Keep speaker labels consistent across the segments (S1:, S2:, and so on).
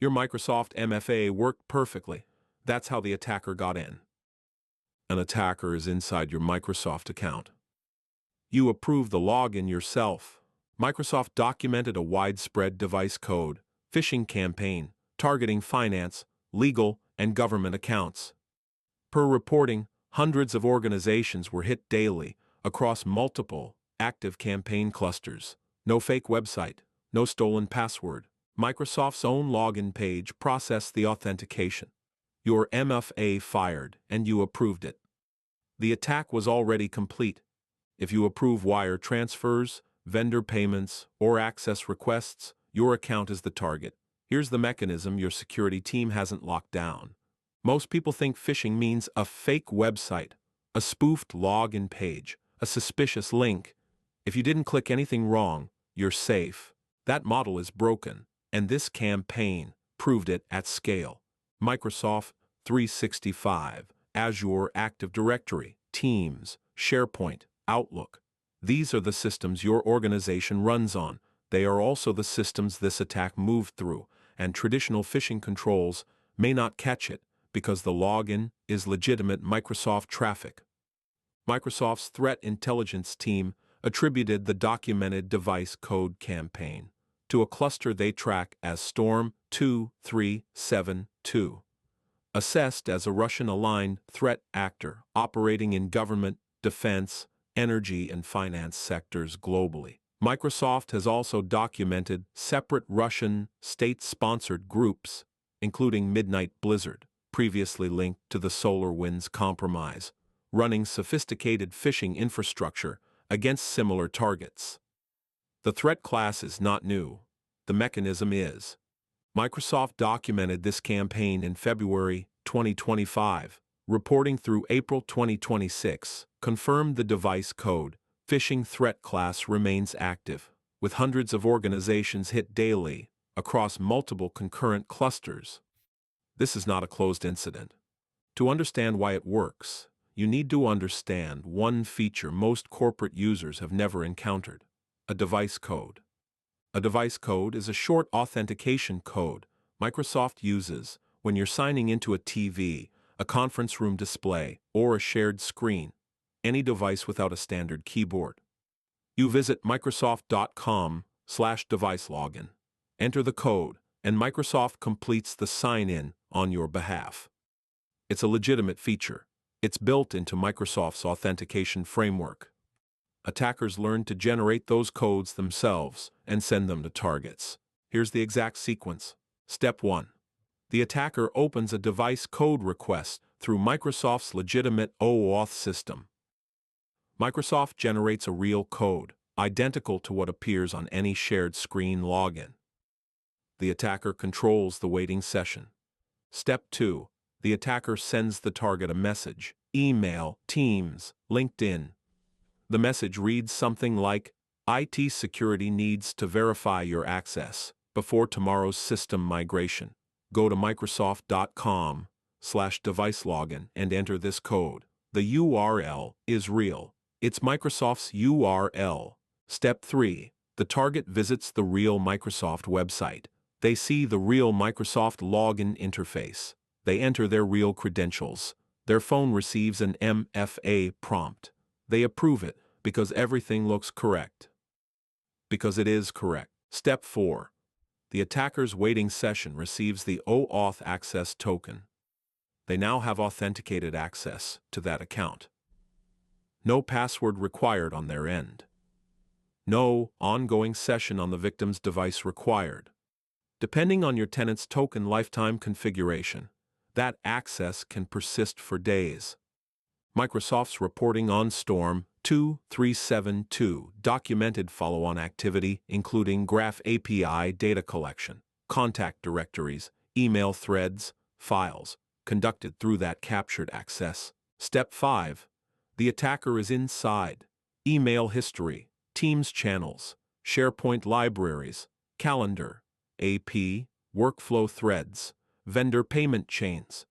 S1: Your Microsoft MFA worked perfectly. That's how the attacker got in. An attacker is inside your Microsoft account. You approved the login yourself. Microsoft documented a widespread device code, phishing campaign, targeting finance, legal, and government accounts. Per reporting, hundreds of organizations were hit daily across multiple active campaign clusters. No fake website, no stolen password. Microsoft's own login page processed the authentication. Your MFA fired, and you approved it. The attack was already complete. If you approve wire transfers, vendor payments, or access requests, your account is the target. Here's the mechanism your security team hasn't locked down. Most people think phishing means a fake website, a spoofed login page, a suspicious link. If you didn't click anything wrong, you're safe. That model is broken, and this campaign proved it at scale. Microsoft 365, Azure Active Directory, Teams, SharePoint, Outlook. These are the systems your organization runs on. They are also the systems this attack moved through, and traditional phishing controls may not catch it because the login is legitimate Microsoft traffic. Microsoft's threat intelligence team attributed the documented device code campaign to a cluster they track as Storm 2372, assessed as a Russian-aligned threat actor operating in government, defense, energy, and finance sectors globally. Microsoft has also documented separate Russian state-sponsored groups, including Midnight Blizzard, previously linked to the SolarWinds compromise, running sophisticated phishing infrastructure against similar targets. The threat class is not new. The mechanism is. Microsoft documented this campaign in February 2025, reporting through April 2026, confirmed the device code. Phishing threat class remains active, with hundreds of organizations hit daily across multiple concurrent clusters. This is not a closed incident. To understand why it works, you need to understand one feature most corporate users have never encountered: a device code. A device code is a short authentication code Microsoft uses when you're signing into a TV, a conference room display, or a shared screen, any device without a standard keyboard. You visit Microsoft.com/device-login, enter the code, and Microsoft completes the sign-in on your behalf. It's a legitimate feature. It's built into Microsoft's authentication framework. Attackers learn to generate those codes themselves and send them to targets. Here's the exact sequence. Step 1. The attacker opens a device code request through Microsoft's legitimate OAuth system. Microsoft generates a real code, identical to what appears on any shared screen login. The attacker controls the waiting session. Step 2. The attacker sends the target a message: email, Teams, LinkedIn. The message reads something like, "IT security needs to verify your access before tomorrow's system migration. Go to Microsoft.com/device-login and enter this code." The URL is real. It's Microsoft's URL. Step 3. The target visits the real Microsoft website. They see the real Microsoft login interface. They enter their real credentials. Their phone receives an MFA prompt. They approve it because everything looks correct. Because it is correct. Step 4. The attacker's waiting session receives the OAuth access token. They now have authenticated access to that account. No password required on their end. No ongoing session on the victim's device required. Depending on your tenant's token lifetime configuration, that access can persist for days. Microsoft's reporting on Storm 2372 documented follow-on activity, including Graph API data collection, contact directories, email threads, files, conducted through that captured access. Step 5. The attacker is inside. Email history, Teams channels, SharePoint libraries, calendar, AP, workflow threads, vendor payment chains.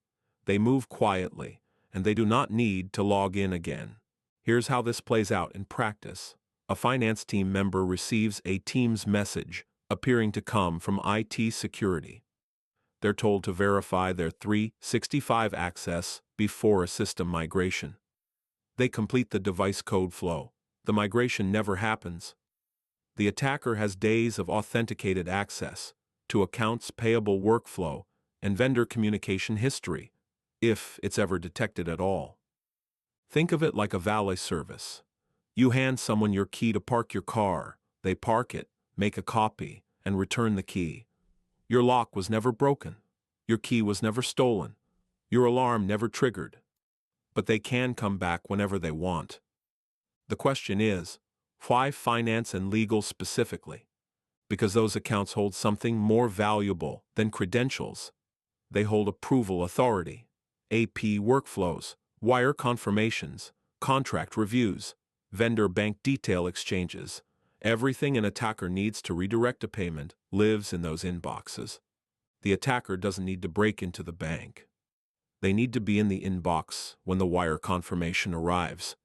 S1: They move quietly, and they do not need to log in again. Here's how this plays out in practice. A finance team member receives a Teams message appearing to come from IT security. they're told to verify their 365 access before a system migration. They complete the device code flow. The migration never happens. The attacker has days of authenticated access to accounts payable workflow and vendor communication history, if it's ever detected at all. Think of it like a valet service. You hand someone your key to park your car, they park it, make a copy, and return the key. Your lock was never broken. Your key was never stolen. Your alarm never triggered. But they can come back whenever they want. The question is, why finance and legal specifically? Because those accounts hold something more valuable than credentials. They hold approval authority, AP workflows, wire confirmations, contract reviews, vendor bank detail exchanges. Everything an attacker needs to redirect a payment lives in those inboxes. The attacker doesn't need to break into the bank. They need to be in the inbox when the wire confirmation arrives.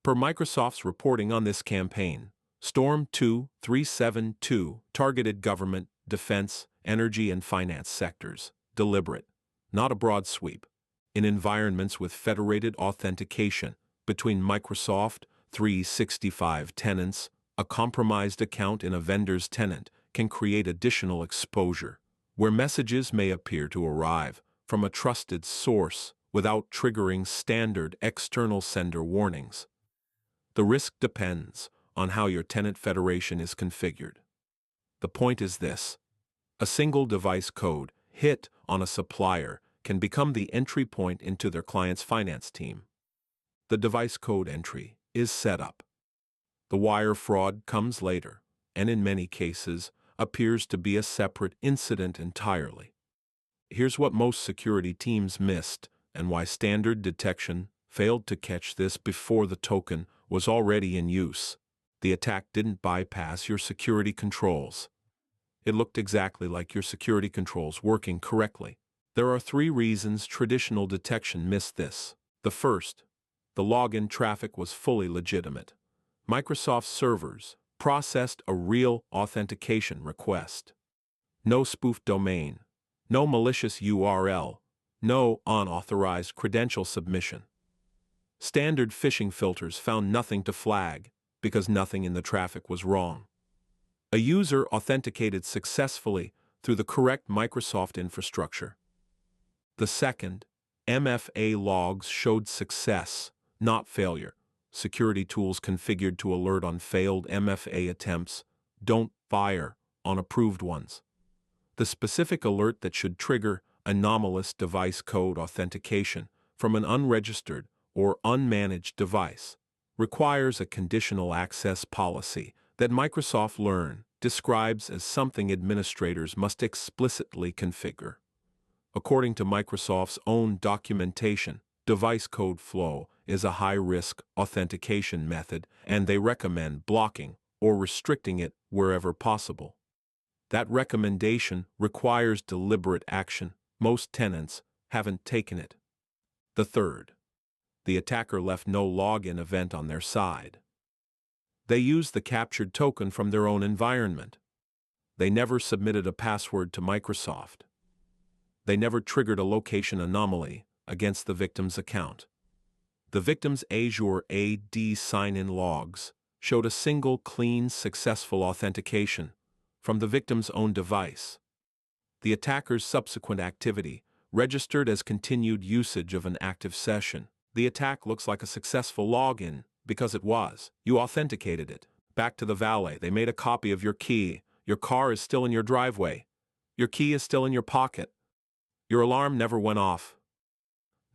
S1: Per Microsoft's reporting on this campaign, Storm 2372 targeted government, defense, energy, and finance sectors. Deliberate, not a broad sweep. In environments with federated authentication between Microsoft 365 tenants, a compromised account in a vendor's tenant can create additional exposure, where messages may appear to arrive from a trusted source without triggering standard external sender warnings. The risk depends on how your tenant federation is configured. The point is this: a single device code hit on a supplier can become the entry point into their client's finance team. The device code entry is set up. The wire fraud comes later, and in many cases appears to be a separate incident entirely. Here's what most security teams missed, and why standard detection failed to catch this before the token was already in use. The attack didn't bypass your security controls. It looked exactly like your security controls working correctly. There are 3 reasons traditional detection missed this. The first, the login traffic was fully legitimate. Microsoft servers processed a real authentication request. No spoofed domain, no malicious URL, no unauthorized credential submission. Standard phishing filters found nothing to flag because nothing in the traffic was wrong. A user authenticated successfully through the correct Microsoft infrastructure. The second, MFA logs showed success, not failure. Security tools configured to alert on failed MFA attempts don't fire on approved ones. The specific alert that should trigger anomalous device code authentication from an unregistered or unmanaged device requires a conditional access policy that Microsoft Learn describes as something administrators must explicitly configure. According to Microsoft's own documentation, device code flow is a high-risk authentication method, and they recommend blocking or restricting it wherever possible. That recommendation requires deliberate action. Most tenants haven't taken it. The third, the attacker left no login event on their side. They used the captured token from their own environment. They never submitted a password to Microsoft. They never triggered a location anomaly against the victim's account. The victim's Azure AD sign-in logs showed a single clean, successful authentication from the victim's own device. The attacker's subsequent activity registered as continued usage of an active session. The attack looks like a successful login because it was. You authenticated it. Back to the valet, they made a copy of your key. Your car is still in your driveway. Your key is still in your pocket. Your alarm never went off.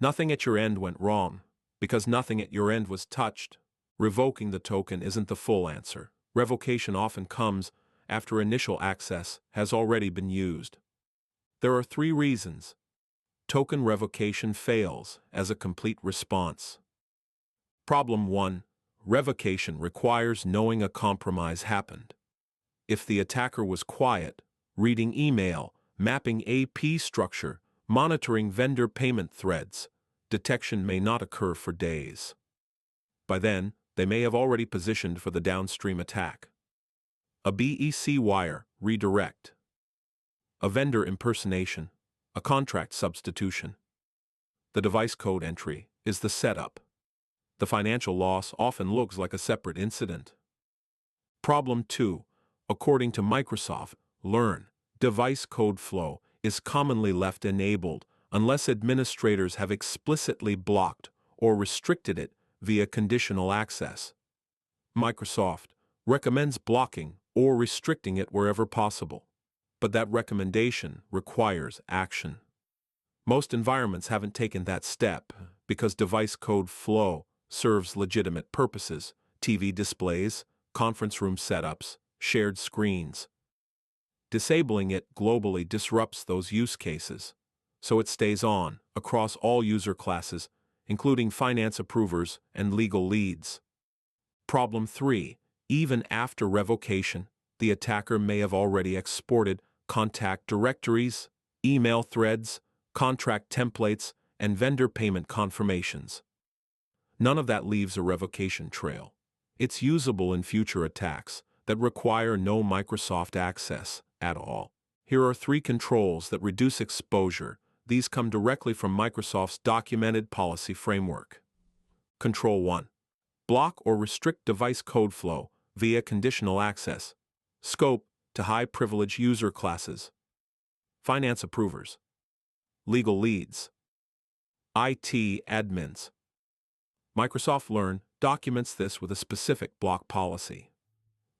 S1: Nothing at your end went wrong, because nothing at your end was touched. Revoking the token isn't the full answer. Revocation often comes after initial access has already been used. There are 3 reasons token revocation fails as a complete response. Problem 1. Revocation requires knowing a compromise happened. If the attacker was quiet, reading email, mapping AP structure, monitoring vendor payment threads, detection may not occur for days. By then, they may have already positioned for the downstream attack. A BEC wire redirect. A vendor impersonation, A contract substitution. The device code entry is the setup. The financial loss often looks like a separate incident. Problem 2. According to Microsoft, learn, device code flow is commonly left enabled unless administrators have explicitly blocked or restricted it via conditional access. Microsoft recommends blocking or restricting it wherever possible, but that recommendation requires action. Most environments haven't taken that step because device code flow serves legitimate purposes: TV displays, conference room setups, shared screens. Disabling it globally disrupts those use cases, so it stays on across all user classes, including finance approvers and legal leads. Problem 3. Even after revocation, the attacker may have already exported contact directories, email threads, contract templates, and vendor payment confirmations. None of that leaves a revocation trail. It's usable in future attacks that require no Microsoft access at all. Here are 3 controls that reduce exposure. These come directly from Microsoft's documented policy framework. Control 1. Block or restrict device code flow via conditional access. Scope to high-privilege user classes. Finance approvers. Legal leads. IT admins. Microsoft Learn documents this with a specific block policy.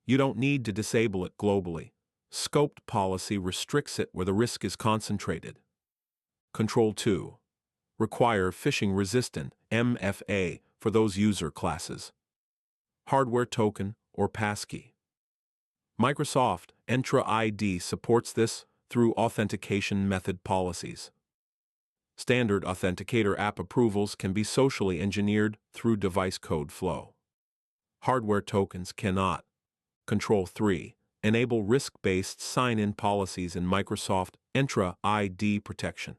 S1: You don't need to disable it globally. Scoped policy restricts it where the risk is concentrated. Control 2. Require phishing-resistant MFA for those user classes. Hardware token or passkey. Microsoft Entra ID supports this through authentication method policies. Standard authenticator app approvals can be socially engineered through device code flow. Hardware tokens cannot. Control 3. Enable risk-based sign-in policies in Microsoft Entra ID protection.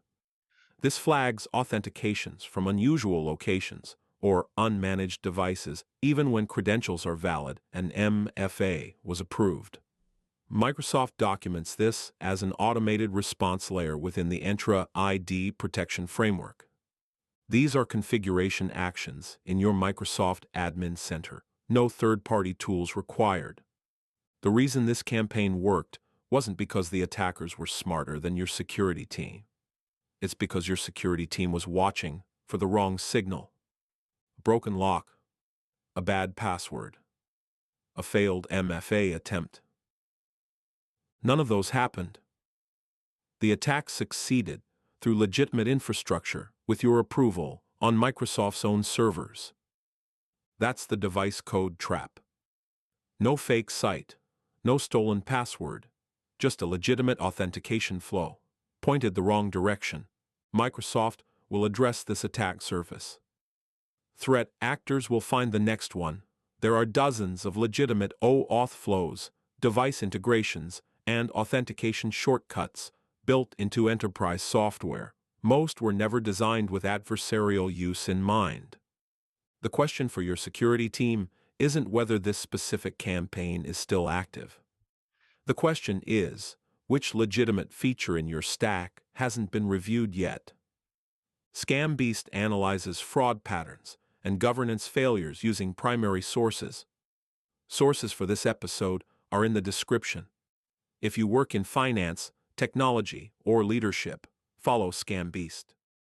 S1: This flags authentications from unusual locations or unmanaged devices even when credentials are valid and MFA was approved. Microsoft documents this as an automated response layer within the Entra ID protection framework. These are configuration actions in your Microsoft Admin Center. No third-party tools required. The reason this campaign worked wasn't because the attackers were smarter than your security team. It's because your security team was watching for the wrong signal. A broken lock, a bad password, a failed MFA attempt. None of those happened. The attack succeeded through legitimate infrastructure with your approval on Microsoft's own servers. That's the device code trap. No fake site, no stolen password, just a legitimate authentication flow. Pointed the wrong direction. Microsoft will address this attack surface. Threat actors will find the next one. There are dozens of legitimate OAuth flows, device integrations, and authentication shortcuts built into enterprise software. Most were never designed with adversarial use in mind. The question for your security team isn't whether this specific campaign is still active. The question is, which legitimate feature in your stack hasn't been reviewed yet? ScamBeast analyzes fraud patterns and governance failures using primary sources. Sources for this episode are in the description. If you work in finance, technology, or leadership, follow ScamBeast.